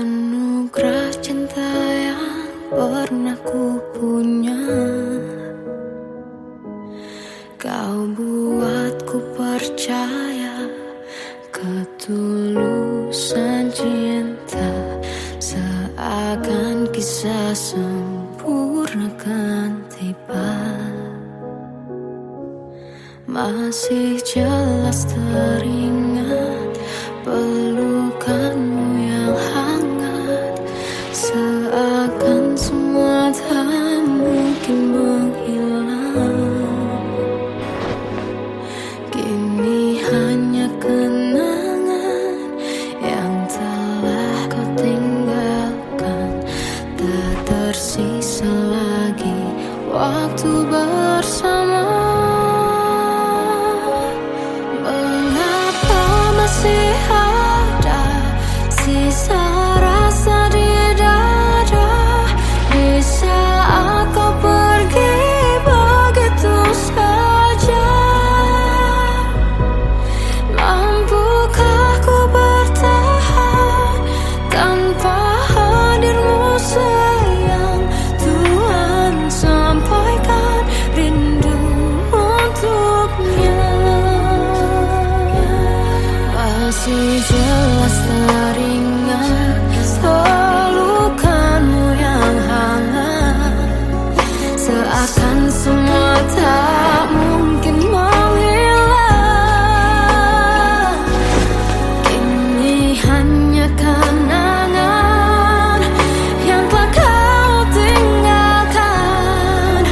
anugerah cinta yang pernah ku punya. Kau buatku percaya ketulusan cinta, seakan kisah sempurna kan tiba. Masih jelas teringat pelukanmu yang hangat, seakan semua tak mungkin menghilang. Kini hanya kenangan yang telah kau tinggalkan, tak tersisa lagi waktu bersama. Masih ada sisa rasa di dada di saat kau pergi begitu saja. Mampukah ku bertahan tanpa hadirmu sayang? Tuhan sampaikan rindu untuknya. Masih jelas teringat pelukanmu yang hangat, seakan semua tak mungkin menghilang. Kini hanya kenangan yang telah kau tinggalkan,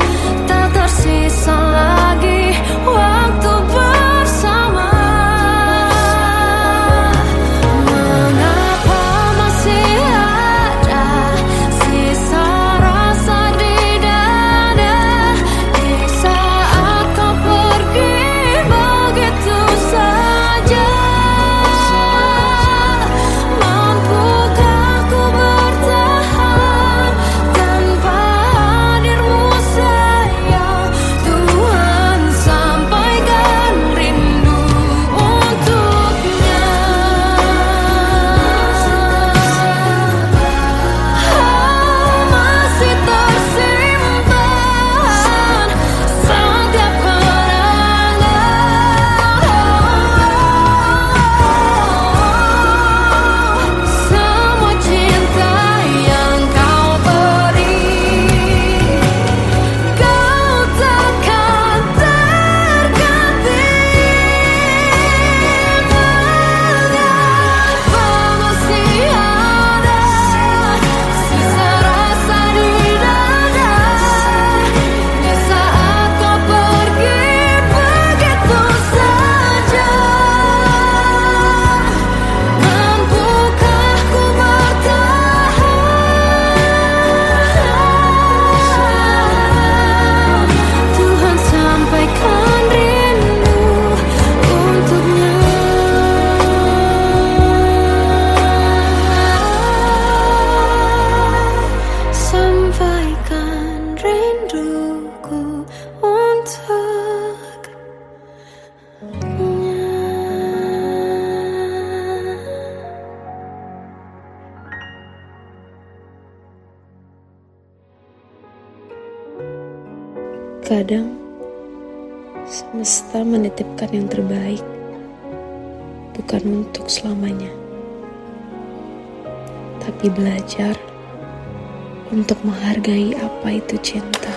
tak tersisa lagi waktu bersama. Kadang semesta menitipkan yang terbaik, bukan untuk selamanya, tapi belajar untuk menghargai apa itu cinta.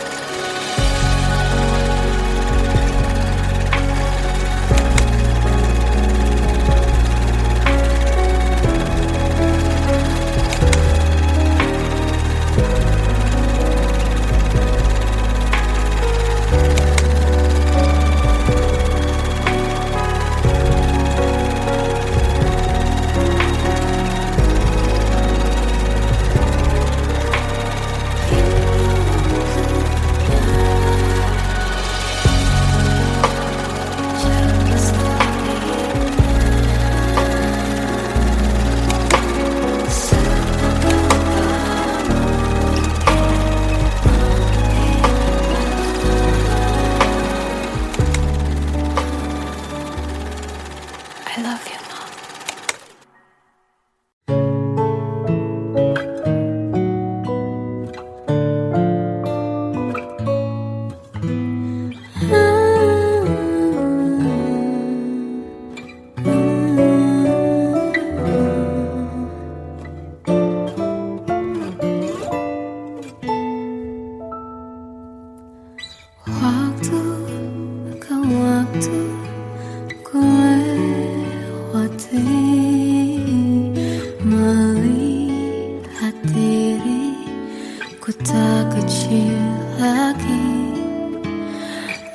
Aku tak kecil lagi.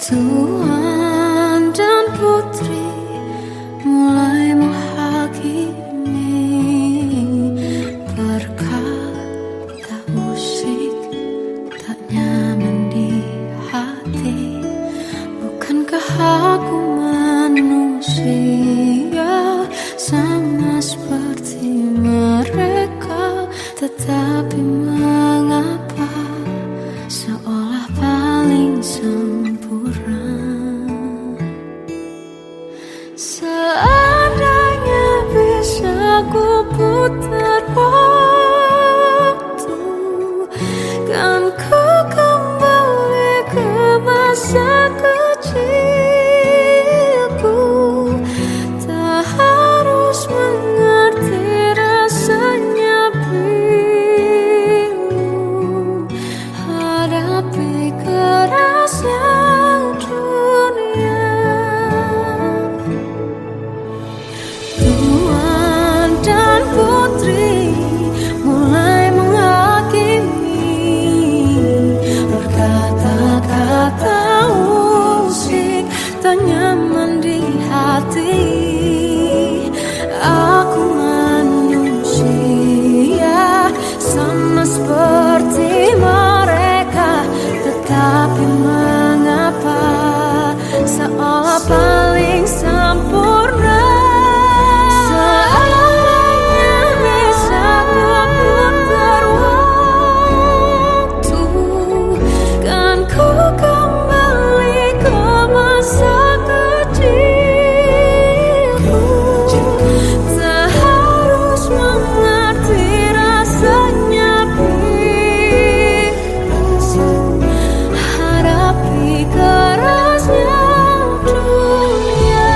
Tuan dan putri mulai menghakimi. Berkata musik tak nyaman di hati. Bukankah aku manusia sama seperti mereka? Tetapi mengapa seolah paling sempurna? Seandainya bisa ku putar waktu, kan ku kembali ke masa kecilku. Tak harus mengerti rasanya bingung hadapi kerasnya dunia. Tuan dan putri mulai menghakimi. Berkata-kata musik tak nyaman di hati. Aku manusia sama seperti mereka. Tetapi mengapa seolah paling sempurna? Seandainya bisa ku putar waktu, kan ku kembali ke masa kecilku. Tak harus mengerti rasanya bingung hadapi kerasnya dunia.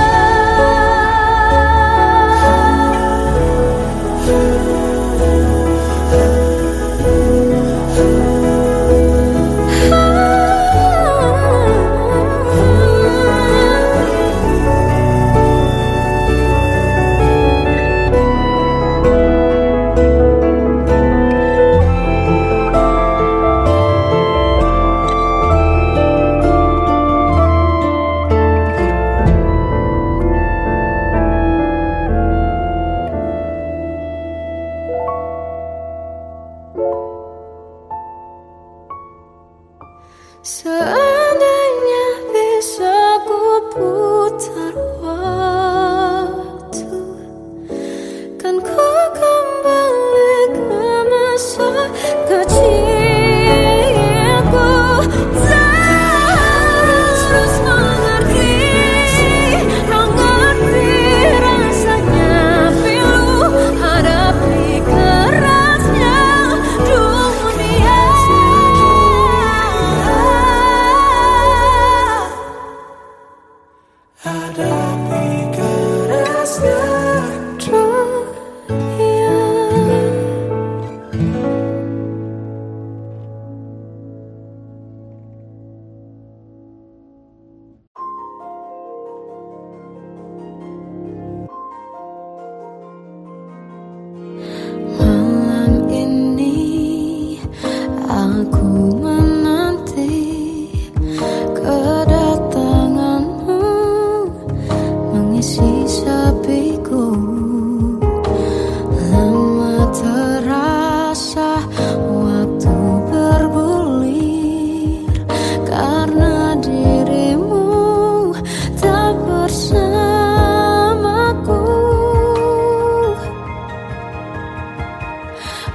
Seandainya bisa ku putar waktu, kan ku kembali ke masa kecilku. Tak harus mengerti rasanya pilu hadapi kerasnya dunia. Hadapi kerasnya dunia. Malam ini aku menanti kedatanganmu mengisi sepiku. Lama terasa waktu bergulir karena dirimu tak bersamaku.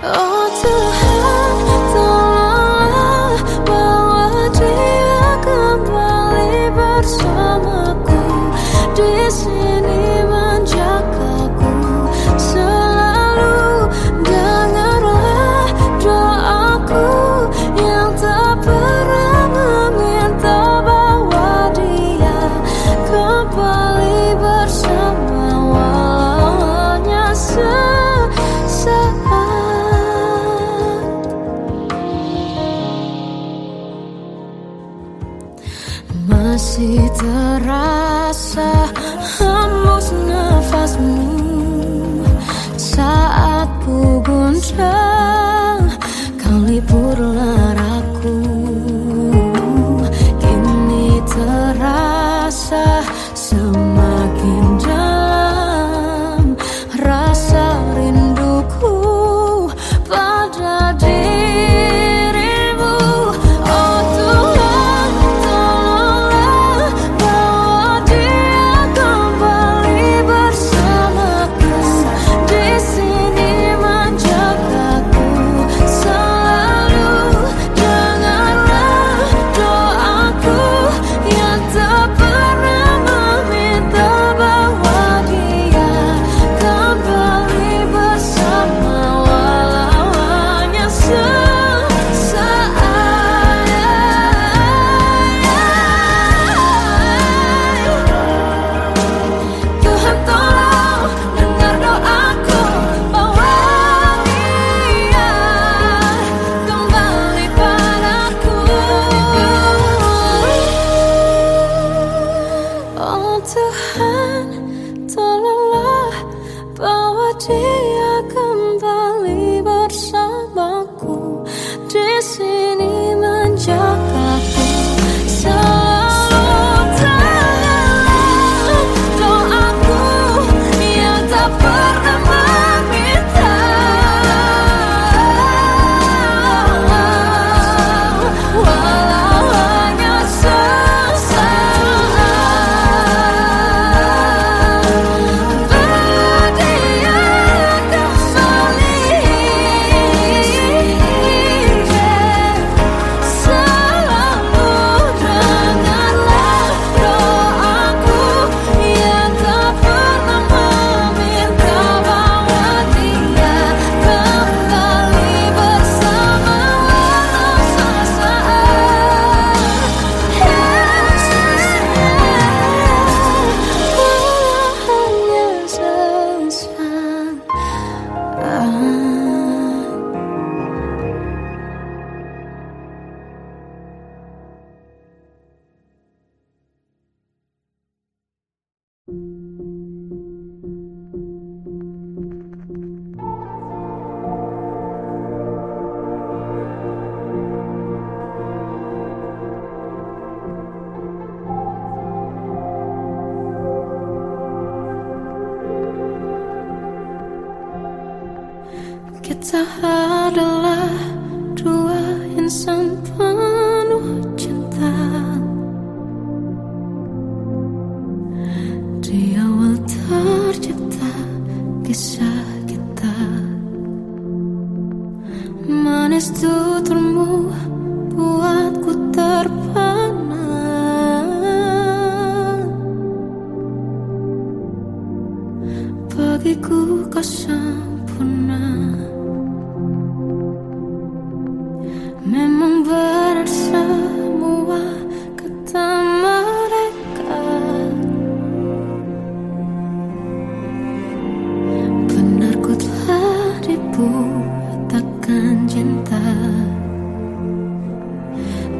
Oh Tuhan, tolonglah bawa dia kembali bersamaku. Di sini menjagaku selalu. Dengarlah doaku yang tak pernah meminta bawa dia kembali bersama walaunya sesaat. adalah dua insan penuh cinta. Di awal tercipta kisah kita, manis tuturmu buatku terpana. Bagiku kau sempurna. Memang benar semua kata mereka, benar ku telah dibutakan cinta.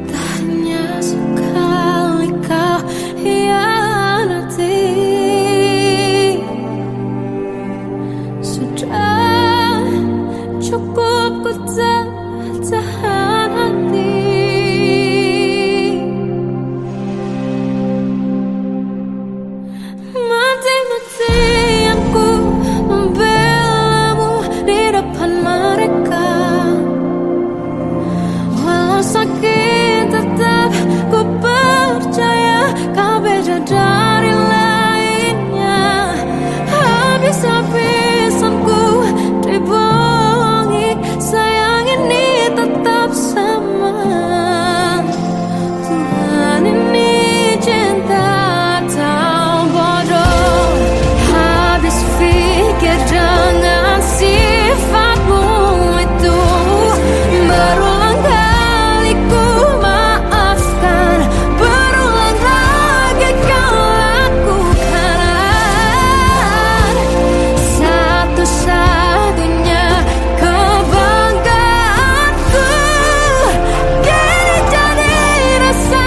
Tak hanya sekali kau hianati, sudah cukup ku tahan hati. Mati-matian ku membelamu di depan mereka. Walau sakit tetap ku percaya kau beda dari lainnya. Habis-habisan ku dibohongi, sayang ini tetap sama. Tuhan ini cinta atau bodoh. Habis pikir dengan sifatmu itu, berulang kali ku maafkan, berulang lagi kau lakukan. Satu-satunya kebanggaanku kini jadi rasa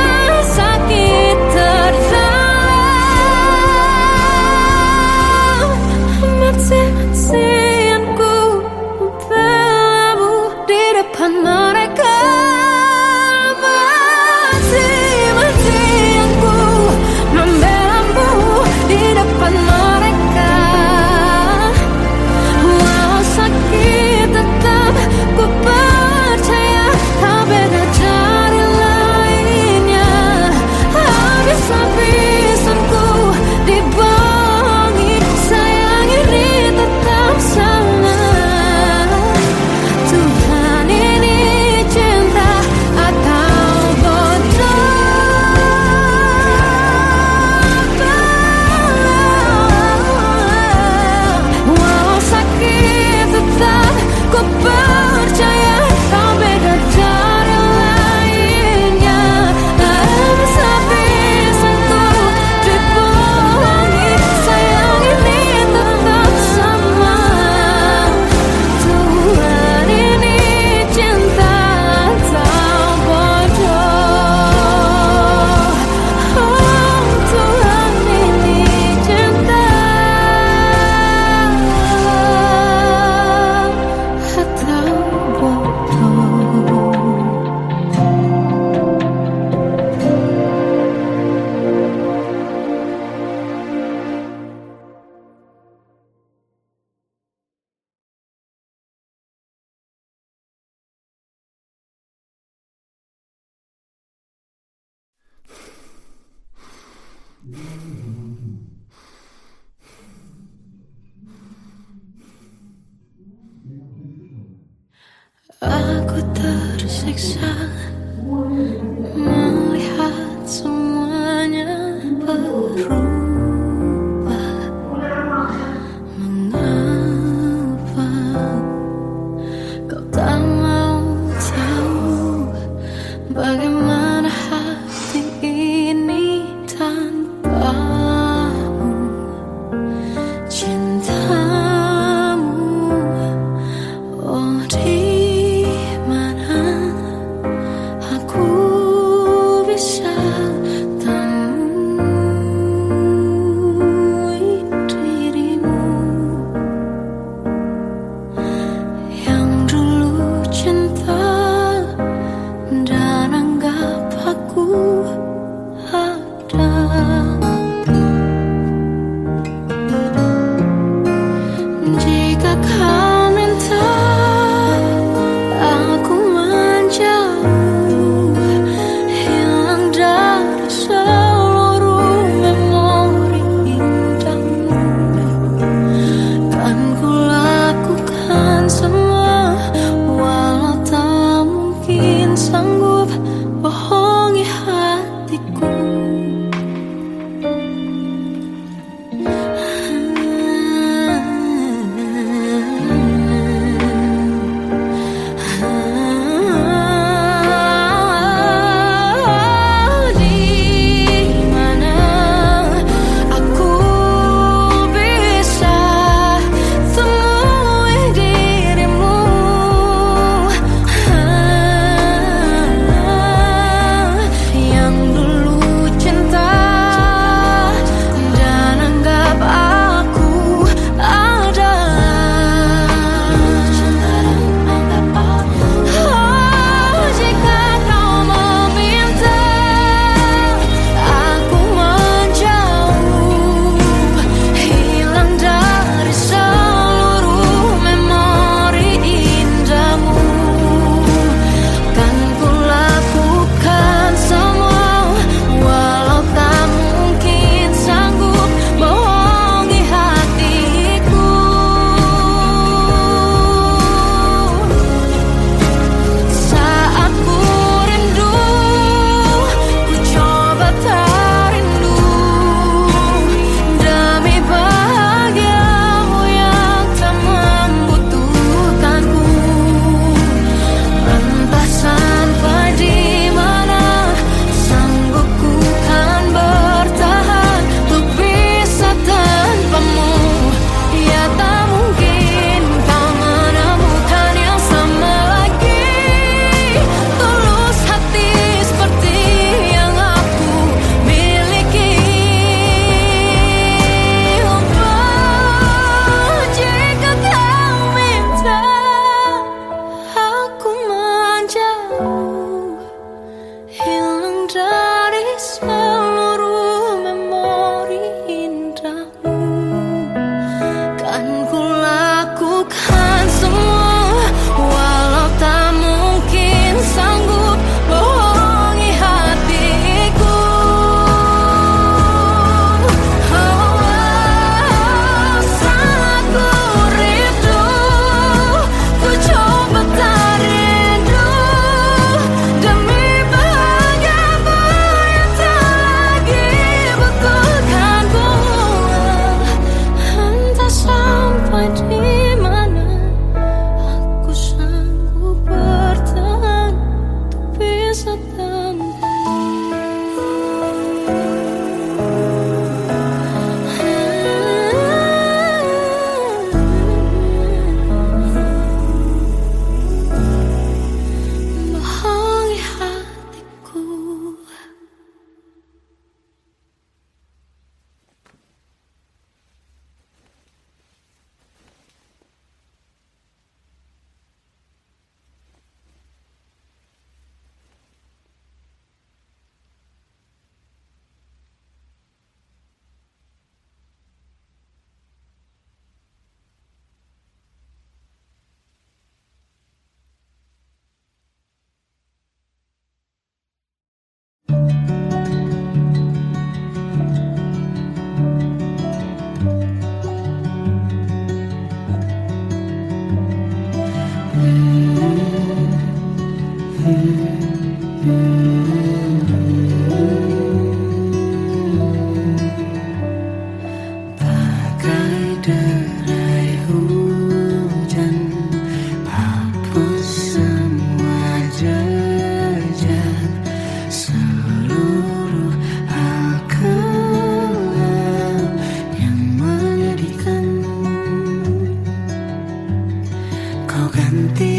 sakit terdalam. Mati-matian ku membelamu di depan mereka. Mati-matian ku membelamu di depan mereka. Walau sakit tetap ku percaya kau beda dari lainnya. Habis-habisan ku dibohongi, sayang ini tetap sama. Tuhan ini cinta atau bodoh. Walau sakit tetap ku percaya kau beda dari lainnya. Habis-habisan ku dibohongi, sayang ini tetap sama. Tuhan ini cinta atau bodoh. Oh, Tuhan ini cinta atau bodoh. Aku tersiksa melihat semuanya berubah. Mengapa kau tak mau tahu bagaimana hati ini tanpamu? Cintamu, oh di mana aku bisa temui dirimu yang dulu cinta dan anggap aku ada. Jika kau minta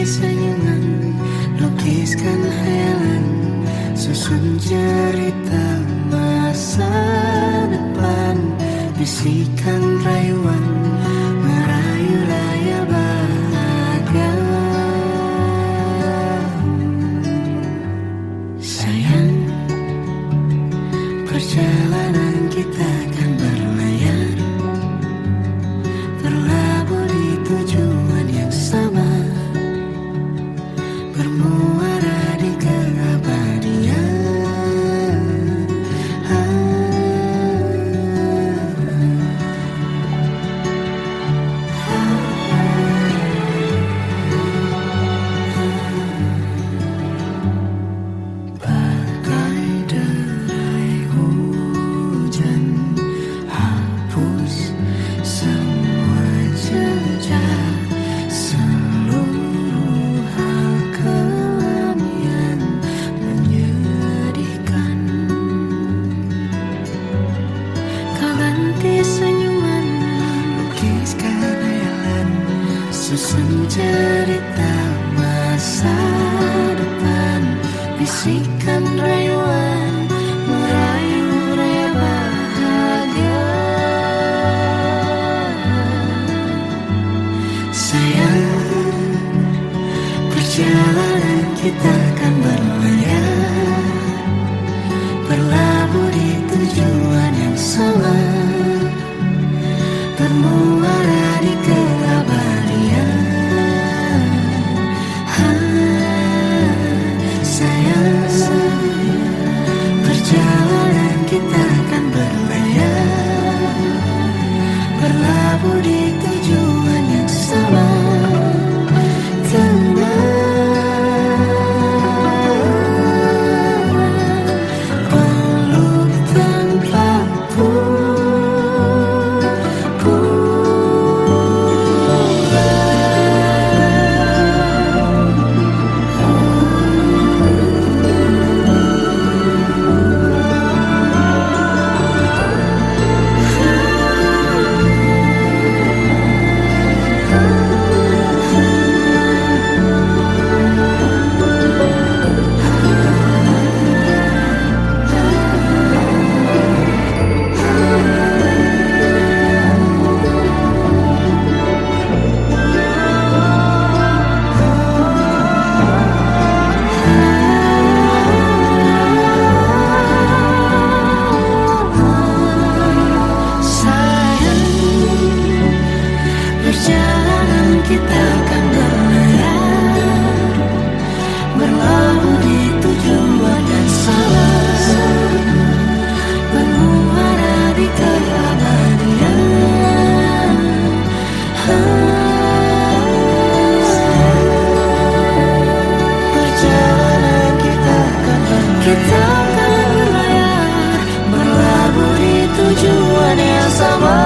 senyuman, lukiskan hayalan, susun cerita masa depan, bisikan rayuan, merayu raya bahagia. Sayang, perjalanan kita akan berlayar, berlabuh di tujuan yang sama, bermuara di keabadian. Bagai derai hujan, hapus semua jejak, seluruh hal kelam yang menyedihkan. Kau ganti senyuman, lukiskan hayalan, susun cerita masa depan, bisikan rayuan, merayu raya bahagia. Sayang, perjalanan kita akan berlayar, berlabuh di tujuan yang sama, bermuara di keabadian. Sayang, perjalanan kita akan berlayar, berlabuh di tujuan yang sama, peluk tanpa perjalanan kita akan berlayar, berlabuh di tujuan yang sama, bermuara di keabadian. Perjalanan kita akan berlayar, berlabuh di tujuan yang sama.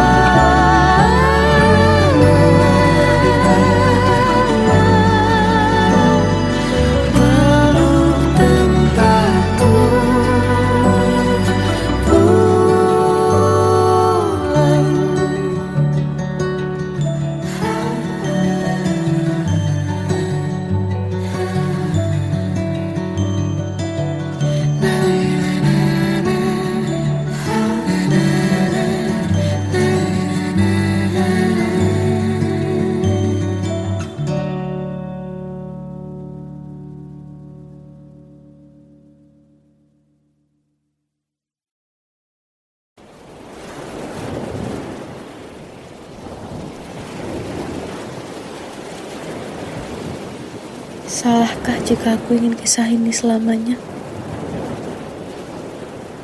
Salahkah jika aku ingin kisah ini selamanya?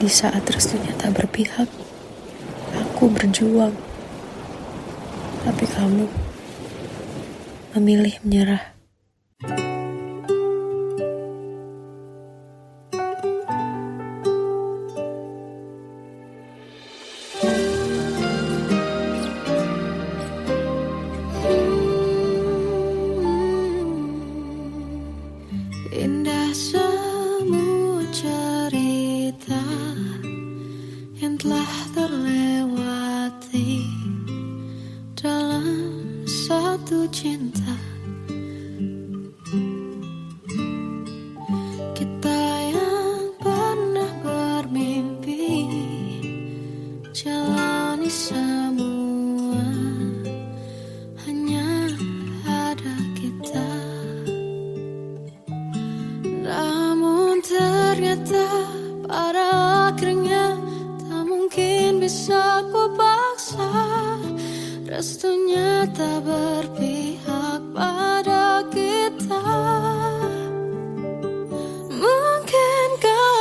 Di saat restunya tak berpihak, aku berjuang. Tapi kamu memilih menyerah. Indah semua cerita yang telah terlewati dalam satu cinta. ternyata pada akhirnya tak mungkin bisa ku paksa. Restunya tak berpihak pada kita. Mungkinkah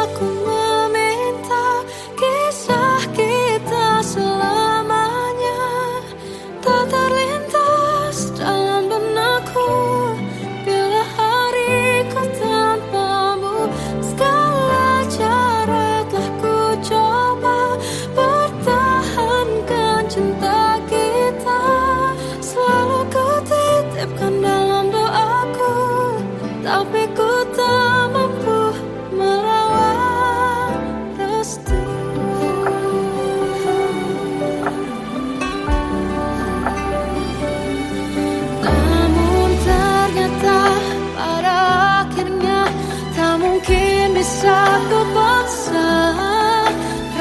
aku meminta kisah kita selamanya tak terlintas dalam benakku bila hariku tanpamu. Segala cara telah ku coba pertahankan cinta kita. Selalu ku titipkan dalam doaku, tapi ku tak mampu melawan restu. Namun ternyata pada akhirnya tak mungkin bisa ku paksa.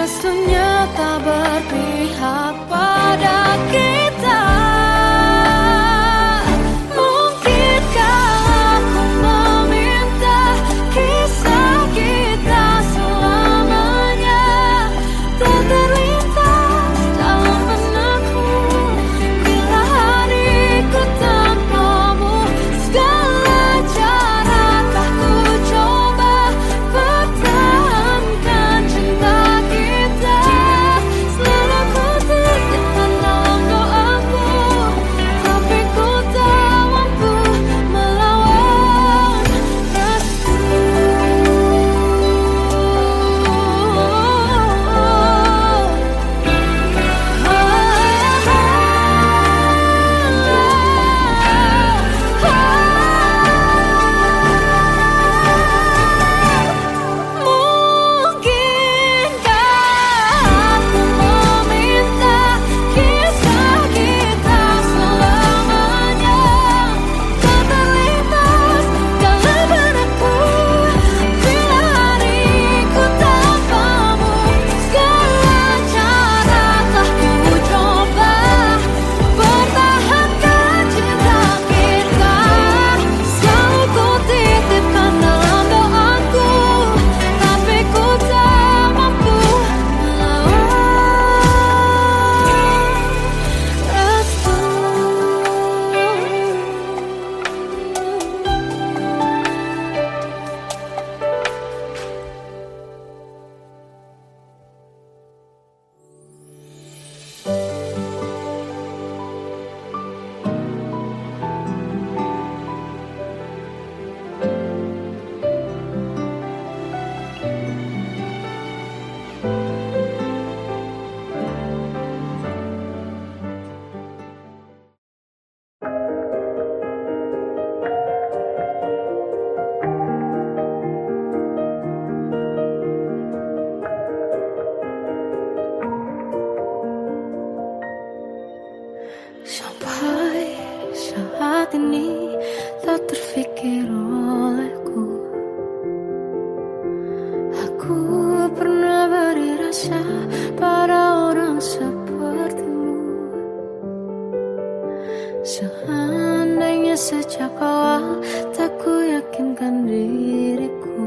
Restunya tak berpihak pada kita. Mungkinkah aku meminta kisah kita selamanya tak terlintas dalam benakku bila hariku tanpamu. Segala cara telah ku coba pertahankan cinta kita. Selalu ku titipkan dalam doaku, tapi ku tak mampu melawan restu. Mungkinkah aku meminta kisah kita selamanya tak terlintas dalam benakku bila hariku tanpamu. Segala cara telah ku coba pertahankan cinta kita. Selalu ku titipkan dalam doaku, tapi ku tak mampu melawan restu. Sampai saat ini tak terfikir olehku aku pernah beri rasa pada orang sepertimu. Seandainya sejak awal tak ku yakinkan diriku,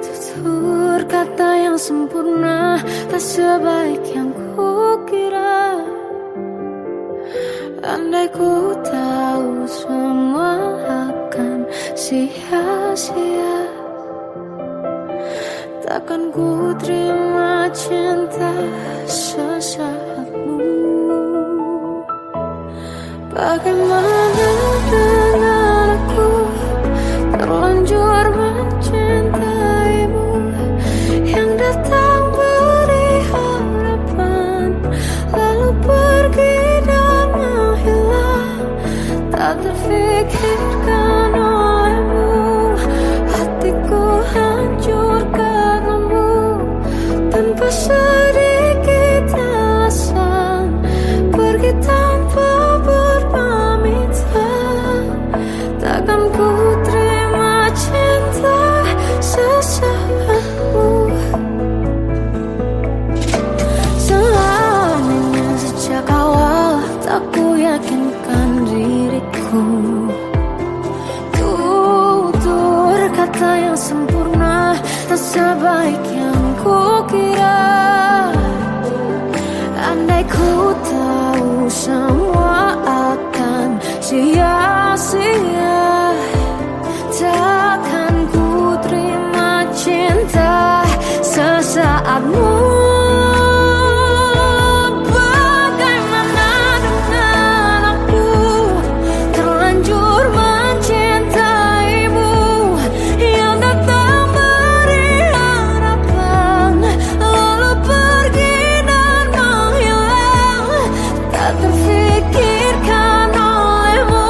tutur kata yang sempurna tak sebaik yang ku kira. Andai ku tahu semua akan sia-sia, takkan ku terima cinta sesaatmu. Bagaimana dengan aku terlanjur mencintaimu, yang datang beri harapan lalu pergi dan menghilang. Tak terfikirkan olehmu, hatiku hancur karenamu. Tanpa sedikit alasan pergi tanpa berpamitan. sebaik yang kukira. Andai ku tahu semua akan sia-sia, takkan ku terima cinta sesaatmu. Terfikirkan olehmu,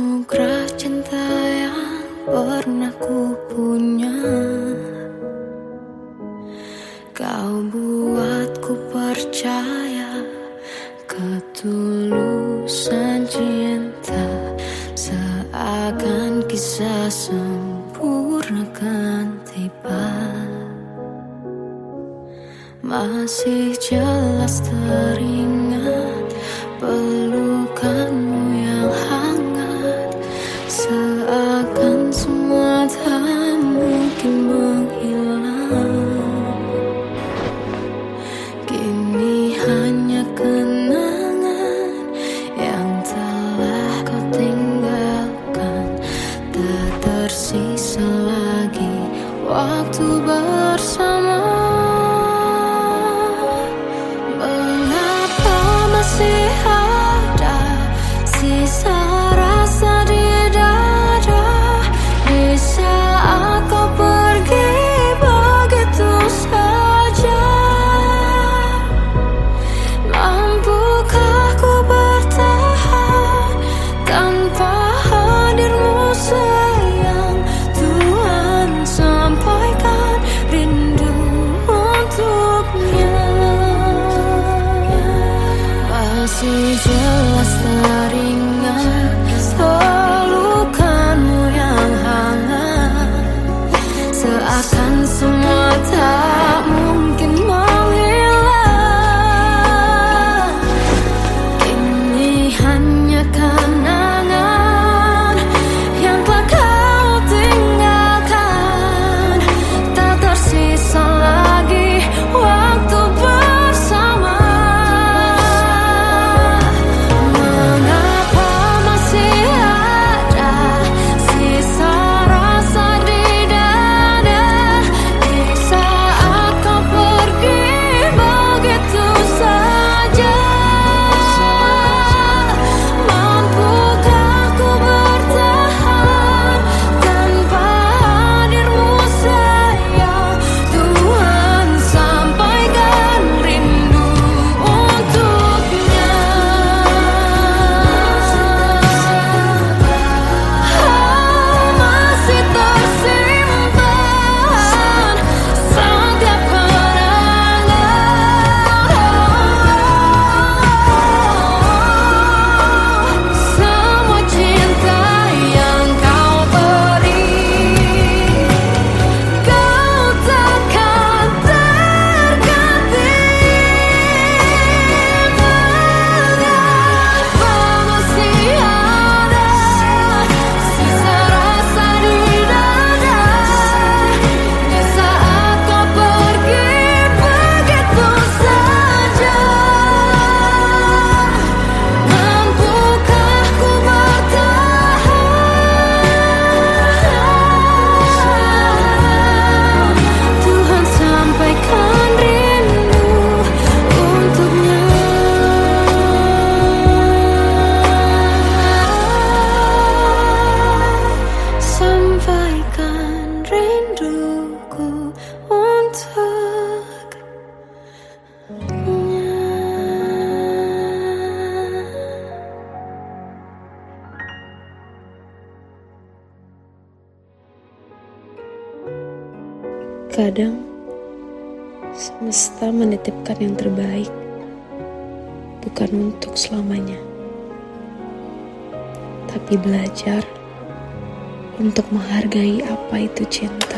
anugerah cinta yang pernah ku punya. Kau buatku percaya ketulusan cinta, seakan kisah sempurna kan tiba. Masih jelas teringat pelukanmu yang hangat, seakan semua tak mungkin menghilang. Kini hanya kenangan yang telah kau tinggalkan, tak tersisa lagi waktu bersama. Masih ada sisa rasa di dada di saat kau pergi begitu saja. Mampukah ku bertahan tanpa hadirmu sayang? Tuhan, sampaikan rindu untuknya. Masih jelas teringat pelukanmu yang hangat, seakan semua tak mungkin menghilang. Kini hanya kenangan yang telah kau tinggalkan, tak tersisa lagi waktu bersama. Sampaikan rinduku untuknya. Kadang semesta menitipkan yang terbaik, bukan untuk selamanya, tapi belajar untuk menghargai apa itu cinta.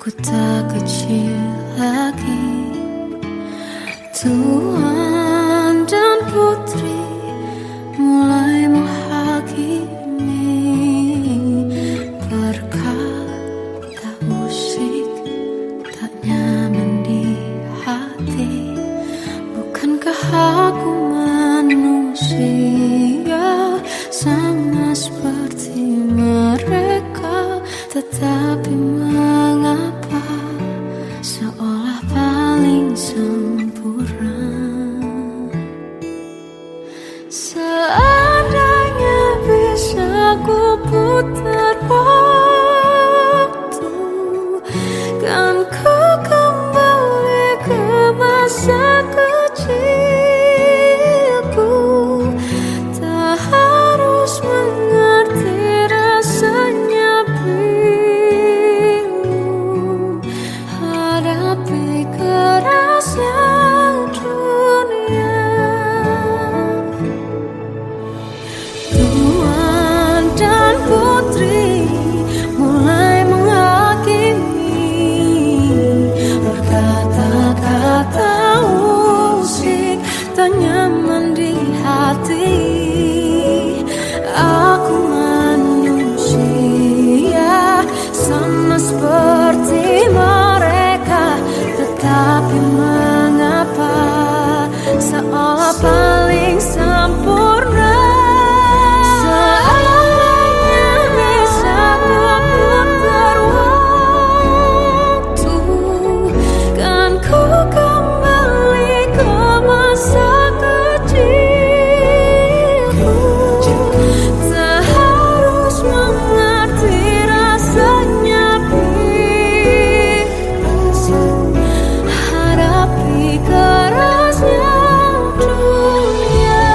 Aku tak kecil lagi. Tuan dan putri mulai menghakimi. Berkata usik tak nyaman di hati. Bukankah aku manusia sama seperti mereka? Tetapi mengapa seolah paling sempurna? Seandainya bisa ku putar waktu, kan ku kembali ke masa kecilku. Tak harus mengerti rasanya bingung hadapi kerasnya dunia. Tuan dan putri mulai menghakimi. Berkata-kata usik tak nyaman di hati. Aku manusia sama seperti mereka. Tetapi mengapa seolah paling sempurna? Seandainya bisa ku putar waktu, kan ku kembali ke masa kecilku. Tak harus mengerti rasanya bingung hadapi kerasnya dunia.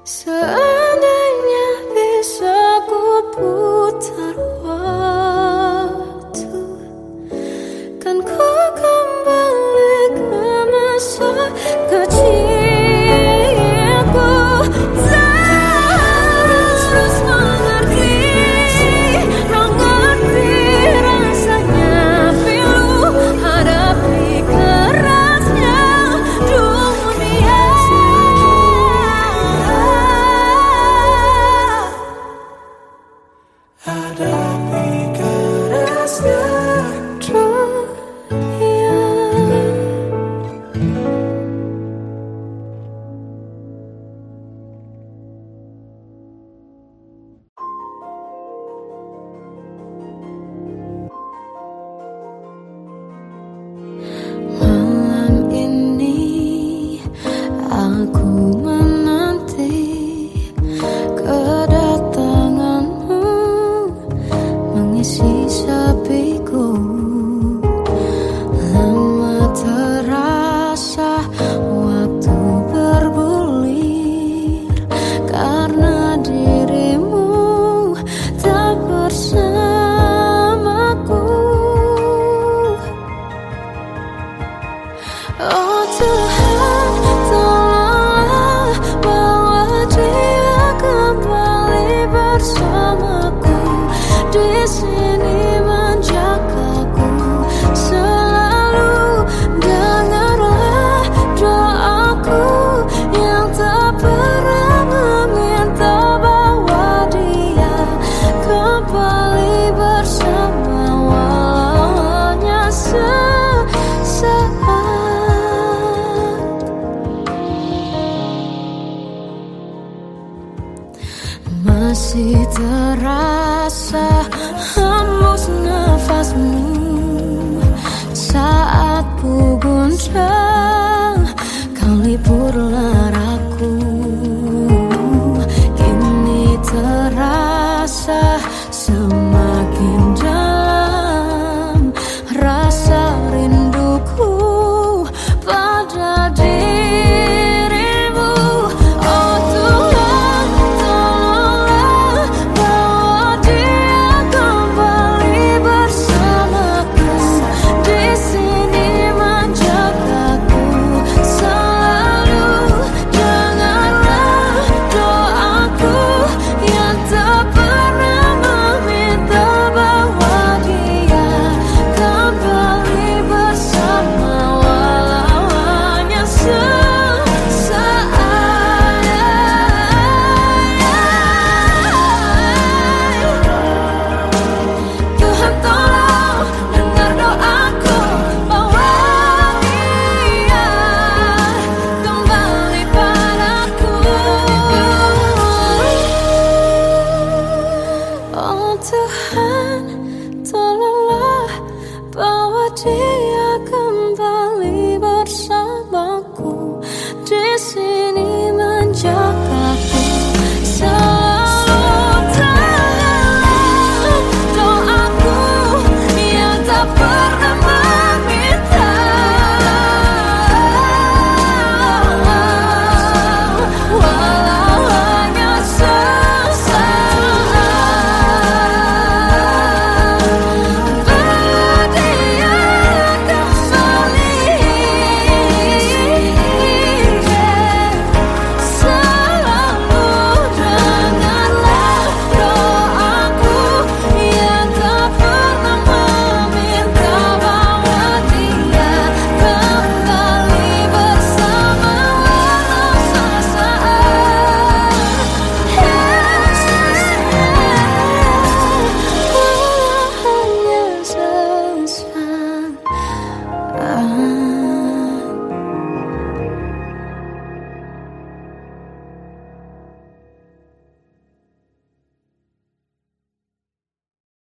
Seandainya bisa ku putar